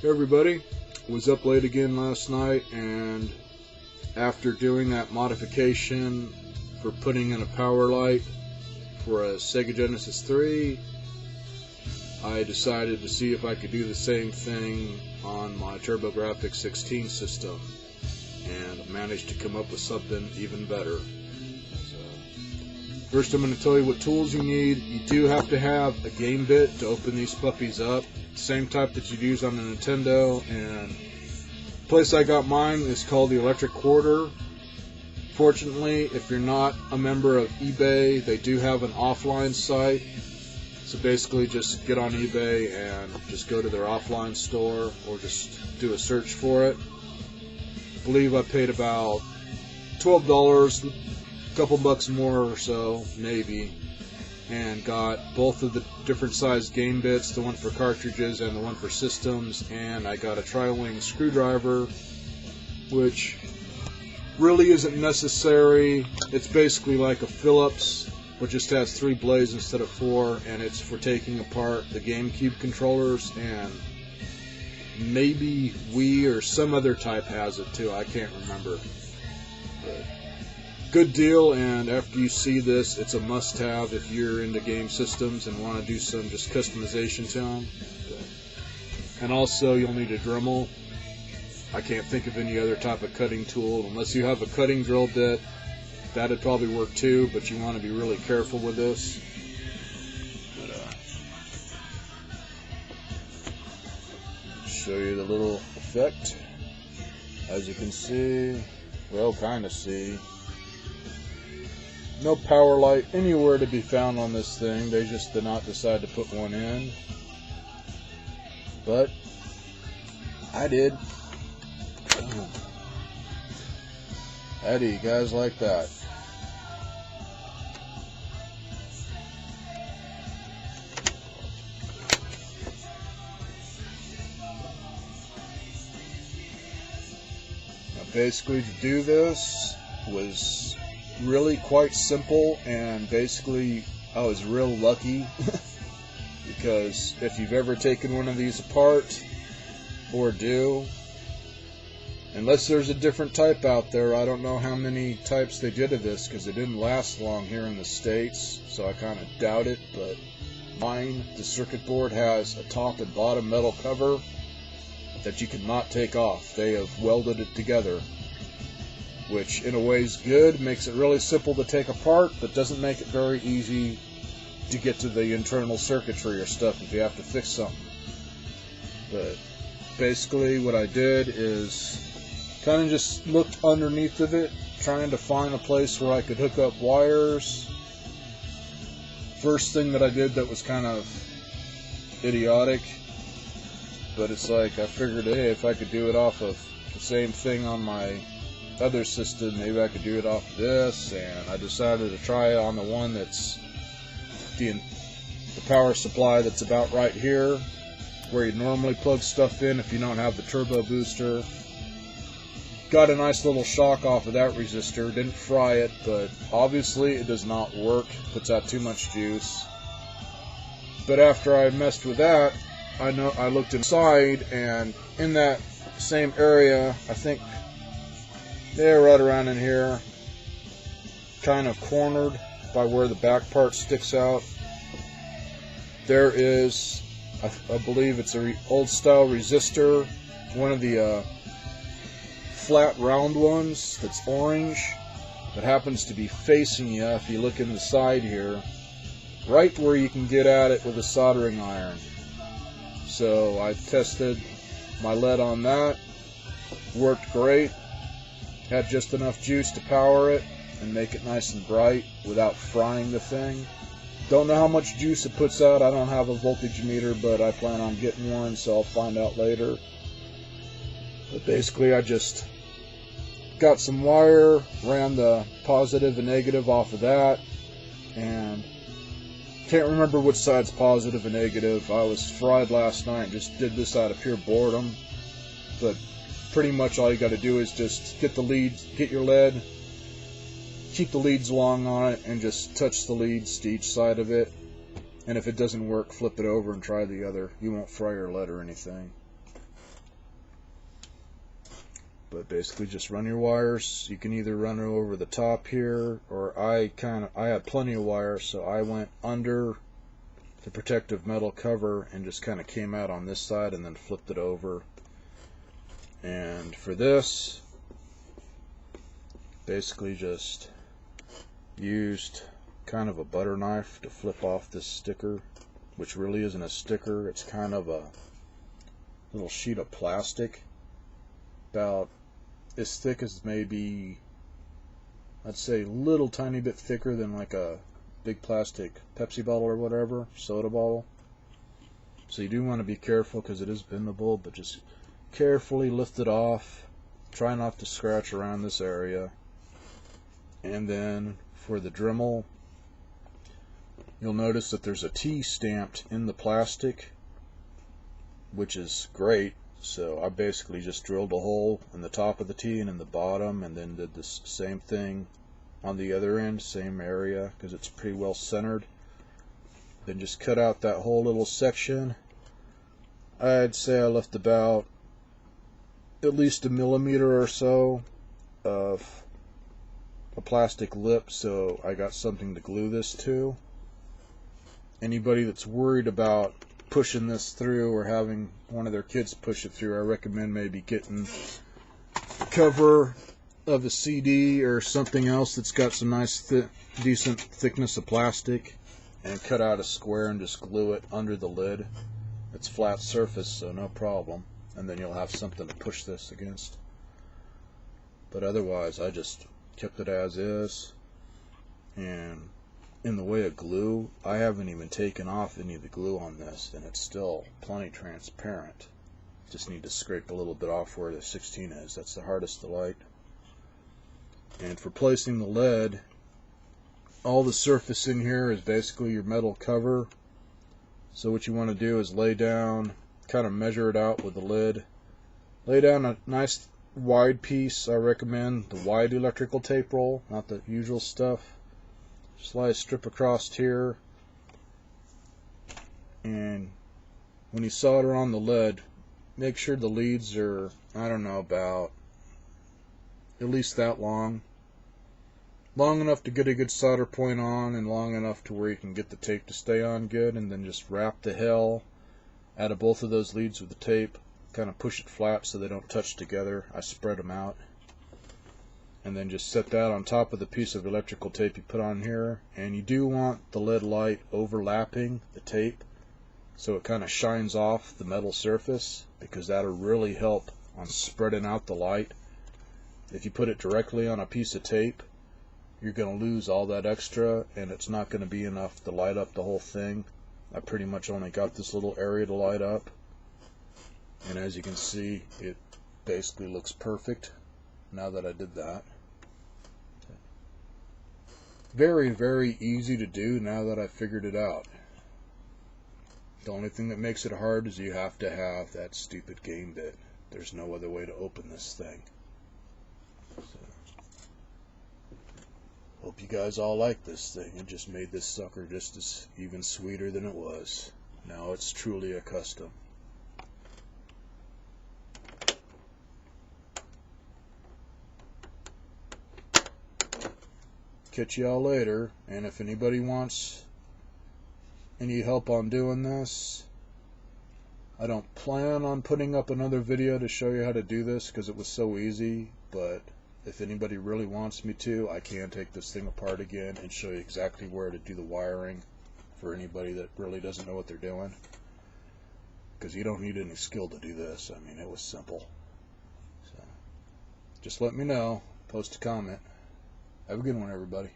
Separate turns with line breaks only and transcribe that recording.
Hey everybody, was up late again last night, and after doing that modification for putting in a power light for a Sega Genesis 3, I decided to see if I could do the same thing on my TurboGrafx 16 system, and managed to come up with something even better. First, I'm going to tell you what tools you need. You do have to have a game bit to open these puppies up. Same type that you'd use on a Nintendo. And the place I got mine is called the Electric Quarter. Fortunately, if you're not a member of eBay, they do have an offline site. So basically just get on eBay and just go to their offline store, or just do a search for it. I believe I paid about $12, a couple bucks more or so, maybe, and got both of the different size game bits, the one for cartridges and the one for systems, and I got a tri-wing screwdriver, which really isn't necessary. It's basically like a Phillips, but just has 3 blades instead of 4, and it's for taking apart the GameCube controllers, and maybe Wii or some other type has it too, I can't remember. But good deal, and after you see this, it's a must-have if you're into game systems and want to do some just customization to them. And also, you'll need a Dremel. I can't think of any other type of cutting tool, unless you have a cutting drill bit. That'd probably work too, but you want to be really careful with this. Show you the little effect. As you can see, well, kind of see, no power light anywhere to be found on this thing. They just did not decide to put one in, but I did. How do you guys like that? Now basically, to do this was really quite simple, and basically I was real lucky because if you've ever taken one of these apart, or do, unless there's a different type out there, I don't know how many types they did of this, because it didn't last long here in the States, so I kind of doubt it. But mine, the circuit board, has a top and bottom metal cover that you cannot take off. They have welded it together, which in a way is good, makes it really simple to take apart, but doesn't make it very easy to get to the internal circuitry or stuff if you have to fix something. But basically what I did is kind of just looked underneath of it, trying to find a place where I could hook up wires. First thing that I did that was kind of idiotic, but it's like I figured, hey, if I could do it off of the same thing on my other system, maybe I could do it off of this, and I decided to try it on the one that's the power supply that's about right here, where you normally plug stuff in if you don't have the turbo booster. Got a nice little shock off of that resistor. Didn't fry it, but obviously it does not work. Puts out too much juice. But after I messed with that, I looked inside, and in that same area, I think they're right around in here, kind of cornered by where the back part sticks out, there is, I believe it's a old style resistor, one of the flat round ones that's orange, that happens to be facing you if you look in the side here, right where you can get at it with a soldering iron. So I tested my lead on that, worked great, had just enough juice to power it and make it nice and bright without frying the thing. Don't know how much juice it puts out. I don't have a voltage meter, but I plan on getting one, so I'll find out later. But basically I just got some wire, ran the positive and negative off of that, and can't remember which side's positive and negative. I was fried last night and just did this out of pure boredom. But pretty much all you got to do is just get the leads, get your lead, keep the leads long on it, and just touch the leads to each side of it. And if it doesn't work, flip it over and try the other. You won't fry your lead or anything. But basically just run your wires. You can either run it over the top here, or I had plenty of wire, so I went under the protective metal cover and just kind of came out on this side and then flipped it over. And for this, basically just used kind of a butter knife to flip off this sticker, which really isn't a sticker. It's kind of a little sheet of plastic about as thick as maybe, I'd say, a little tiny bit thicker than like a big plastic Pepsi bottle or whatever, soda bottle. So you do want to be careful because it is bendable, but just carefully lift it off. Try not to scratch around this area. And then for the Dremel, you'll notice that there's a T stamped in the plastic, which is great. So I basically just drilled a hole in the top of the T and in the bottom, and then did the same thing on the other end, same area, because it's pretty well centered. Then just cut out that whole little section. I'd say I left about at least 1 millimeter or so of a plastic lip, so I got something to glue this to. Anybody that's worried about pushing this through or having one of their kids push it through, I recommend maybe getting the cover of a CD or something else that's got some nice decent thickness of plastic, and cut out a square and just glue it under the lid. It's flat surface, so no problem, and then you'll have something to push this against. But otherwise I just kept it as is. And in the way of glue, I haven't even taken off any of the glue on this, and it's still plenty transparent. Just need to scrape a little bit off where the 16 is. That's the hardest to light. And for placing the lead, all the surface in here is basically your metal cover. So what you want to do is lay down, kind of measure it out with the lid. Lay down a nice wide piece. I recommend the wide electrical tape roll, not the usual stuff. Just lay a strip across here, and when you solder on the lead, make sure the leads are, I don't know, about at least that long enough to get a good solder point on, and long enough to where you can get the tape to stay on good. And then just wrap the hell out of both of those leads with the tape, kind of push it flat so they don't touch together. I spread them out. And then just set that on top of the piece of electrical tape you put on here. And you do want the lead light overlapping the tape, so it kind of shines off the metal surface, because that'll really help on spreading out the light. If you put it directly on a piece of tape, you're going to lose all that extra, and it's not going to be enough to light up the whole thing. I pretty much only got this little area to light up, and as you can see, it basically looks perfect now that I did that. Very, very easy to do now that I figured it out. The only thing that makes it hard is you have to have that stupid game bit. There's no other way to open this thing. So, hope you guys all like this thing. It just made this sucker just as even sweeter than it was. Now it's truly a custom. Catch y'all later, and if anybody wants any help on doing this, I don't plan on putting up another video to show you how to do this because it was so easy, but if anybody really wants me to, I can take this thing apart again and show you exactly where to do the wiring for anybody that really doesn't know what they're doing, because you don't need any skill to do this. I mean, it was simple. So just let me know, post a comment. Have a good one, everybody.